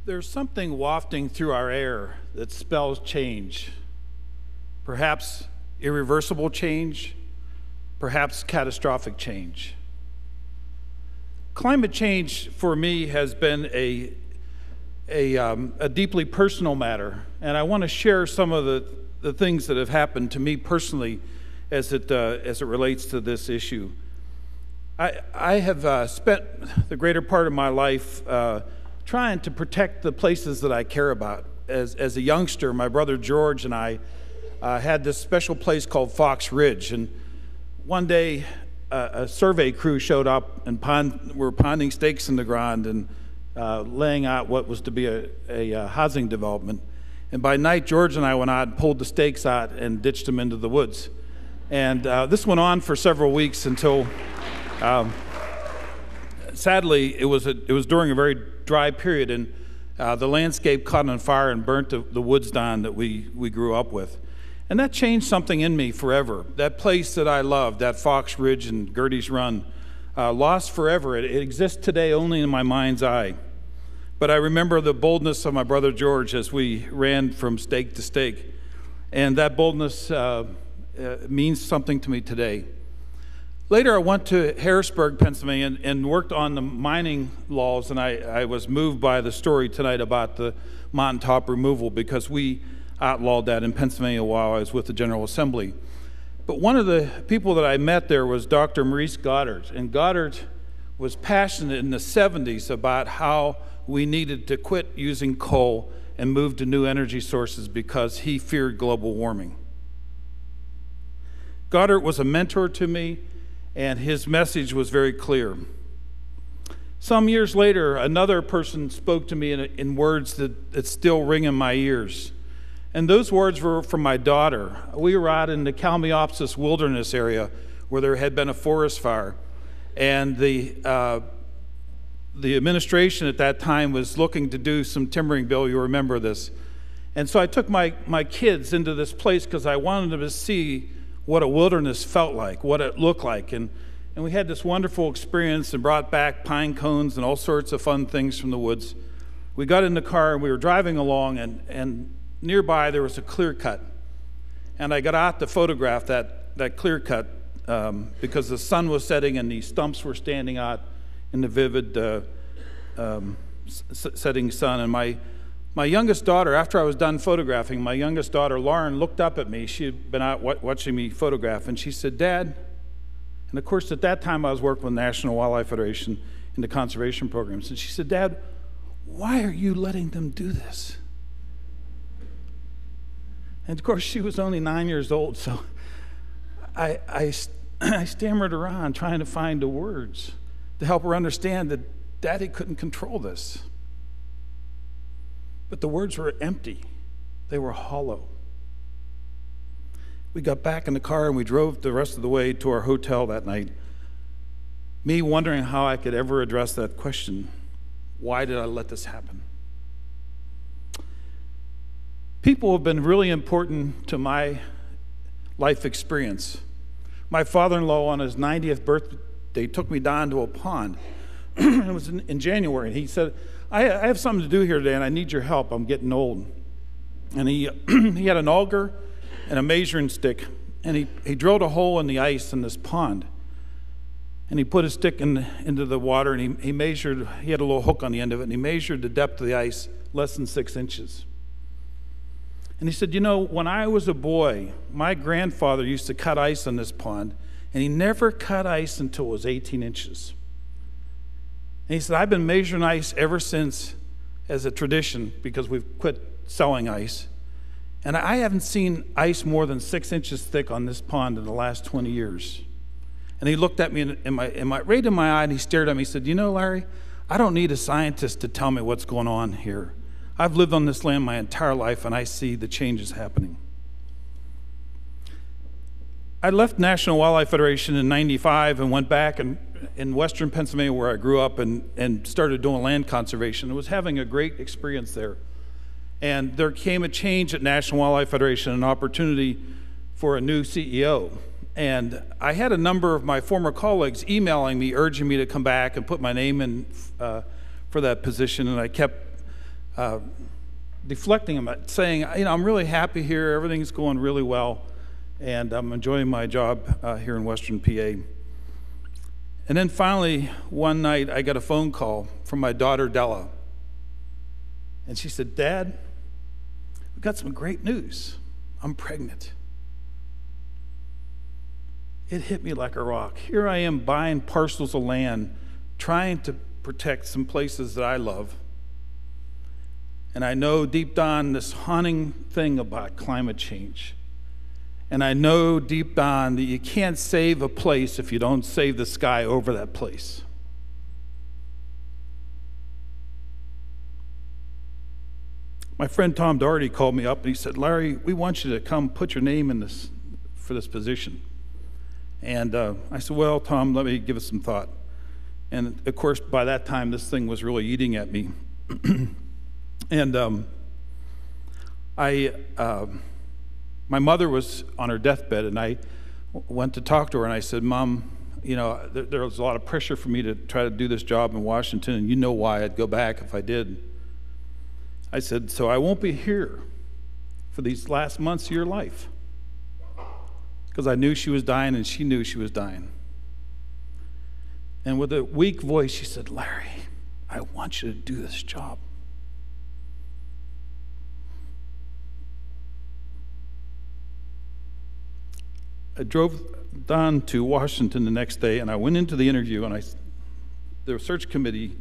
There's something wafting through our air that spells change, perhaps irreversible change, perhaps catastrophic change. Climate change for me has been a deeply personal matter, and I want to share some of the things that have happened to me personally as it relates to this issue. I have spent the greater part of my life trying to protect the places that I care about. As a youngster, my brother George and I had this special place called Fox Ridge, and one day a survey crew showed up and were ponding stakes in the ground and laying out what was to be a housing development. And by night, George and I went out and pulled the stakes out and ditched them into the woods. And this went on for several weeks until, sadly, it was during a very dry period, and the landscape caught on fire and burnt the woods down that we grew up with. And that changed something in me forever. That place that I loved, that Fox Ridge and Gertie's Run, lost forever. It exists today only in my mind's eye. But I remember the boldness of my brother George as we ran from stake to stake. And that boldness means something to me today. Later, I went to Harrisburg, Pennsylvania, and worked on the mining laws, and I was moved by the story tonight about the mountaintop removal because we outlawed that in Pennsylvania while I was with the General Assembly. But one of the people that I met there was Dr. Maurice Goddard, and Goddard was passionate in the 70s about how we needed to quit using coal and move to new energy sources because he feared global warming. Goddard was a mentor to me, and his message was very clear. Some years later, another person spoke to me in words that still ring in my ears. And those words were from my daughter. We were out in the Kalmiopsis wilderness area where there had been a forest fire. And the administration at that time was looking to do some timbering. Bill, you remember this. And so I took my kids into this place because I wanted them to see what a wilderness felt like, what it looked like. And we had this wonderful experience and brought back pine cones and all sorts of fun things from the woods. We got in the car and we were driving along, and nearby there was a clear cut. And I got out to photograph that clear cut because the sun was setting and the stumps were standing out in the vivid setting sun. And my youngest daughter, after I was done photographing, my youngest daughter, Lauren, looked up at me. She had been out watching me photograph, and she said, "Dad," and of course at that time I was working with the National Wildlife Federation in the conservation programs, and she said, "Dad, why are you letting them do this?" And of course she was only 9 years old, so I stammered around trying to find the words to help her understand that Daddy couldn't control this. But the words were empty. They were hollow. We got back in the car and we drove the rest of the way to our hotel that night, me wondering how I could ever address that question. Why did I let this happen? People have been really important to my life experience. My father-in-law on his 90th birthday took me down to a pond. It was in January, and he said, I have something to do here today, and I need your help. I'm getting old. And he had an auger and a measuring stick, and he drilled a hole in the ice in this pond. And he put his stick into the water, and he measured, he had a little hook on the end of it, and he measured the depth of the ice, less than 6 inches. And he said, "You know, when I was a boy, my grandfather used to cut ice on this pond, and he never cut ice until it was 18 inches. And he said, I've been measuring ice ever since as a tradition because we've quit selling ice. And I haven't seen ice more than 6 inches thick on this pond in the last 20 years. And he looked at me right in my eye, and he stared at me. He said, "You know, Larry, I don't need a scientist to tell me what's going on here. I've lived on this land my entire life, and I see the changes happening." I left National Wildlife Federation in '95 and went back in Western Pennsylvania, where I grew up, and started doing land conservation. I was having a great experience there. And there came a change at National Wildlife Federation, an opportunity for a new CEO. And I had a number of my former colleagues emailing me, urging me to come back and put my name in for that position, and I kept deflecting him, saying, you know, I'm really happy here, everything's going really well, and I'm enjoying my job here in Western PA. And then finally, one night, I got a phone call from my daughter, Della. And she said, Dad, we got some great news. I'm pregnant. It hit me like a rock. Here I am buying parcels of land, trying to protect some places that I love. And I know deep down this haunting thing about climate change. And I know deep down that you can't save a place if you don't save the sky over that place. My friend Tom Doherty called me up and he said, Larry, we want you to come put your name in this for this position. And I said, well, Tom, let me give it some thought. And of course, by that time, this thing was really eating at me. And my mother was on her deathbed, and I went to talk to her, and I said, Mom, you know, there was a lot of pressure for me to try to do this job in Washington, and you know why I'd go back if I did. I said, so I won't be here for these last months of your life. Because I knew she was dying, and she knew she was dying. And with a weak voice, she said, Larry, I want you to do this job. I drove down to Washington the next day, and I went into the interview, and the search committee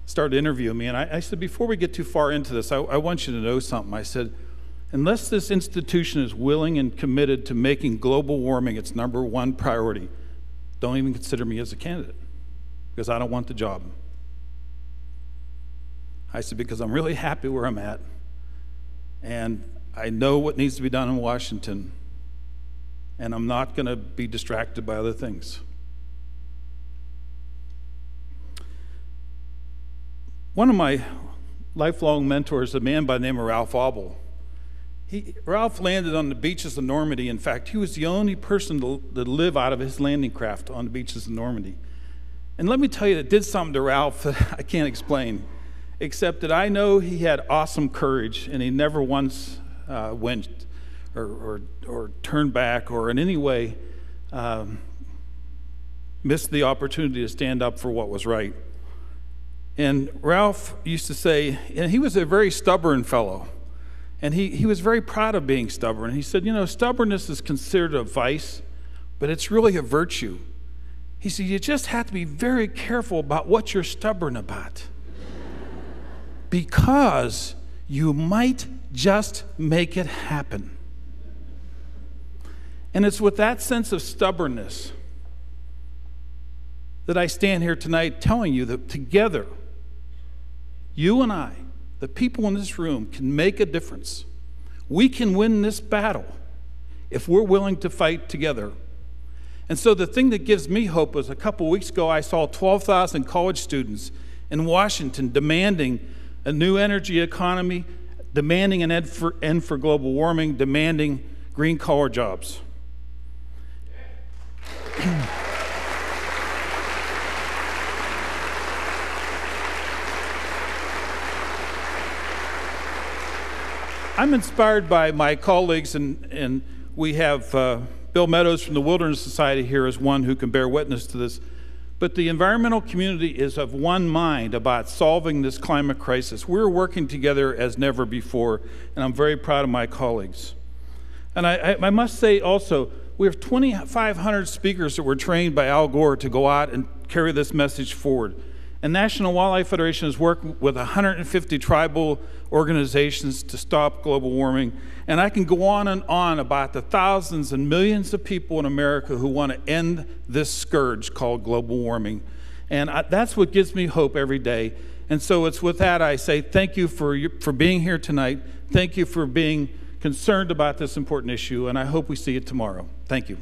started interviewing me, and I said, before we get too far into this, I want you to know something. I said, unless this institution is willing and committed to making global warming its #1 priority, don't even consider me as a candidate, because I don't want the job. I said, because I'm really happy where I'm at, and I know what needs to be done in Washington, and I'm not going to be distracted by other things. One of my lifelong mentors, a man by the name of Ralph Abel, Ralph landed on the beaches of Normandy. In fact, he was the only person to live out of his landing craft on the beaches of Normandy. And let me tell you, it did something to Ralph that I can't explain, except that I know he had awesome courage, and he never once winced or turned back or in any way missed the opportunity to stand up for what was right. And Ralph used to say, and he was a very stubborn fellow, and he was very proud of being stubborn. He said, you know, stubbornness is considered a vice, but it's really a virtue. He said, you just have to be very careful about what you're stubborn about, because you might just make it happen. And it's with that sense of stubbornness that I stand here tonight telling you that together, you and I, the people in this room, can make a difference. We can win this battle if we're willing to fight together. And so the thing that gives me hope was a couple weeks ago, I saw 12,000 college students in Washington demanding a new energy economy, demanding an end for global warming, demanding green-collar jobs. I'm inspired by my colleagues, and we have Bill Meadows from the Wilderness Society here as one who can bear witness to this. But the environmental community is of one mind about solving this climate crisis. We're working together as never before, and I'm very proud of my colleagues. And I must say also, we have 2,500 speakers that were trained by Al Gore to go out and carry this message forward. And National Wildlife Federation has worked with 150 tribal organizations to stop global warming. And I can go on and on about the thousands and millions of people in America who want to end this scourge called global warming. And that's what gives me hope every day. And so it's with that I say thank you for being here tonight. Thank you for being concerned about this important issue, and I hope we see it tomorrow. Thank you.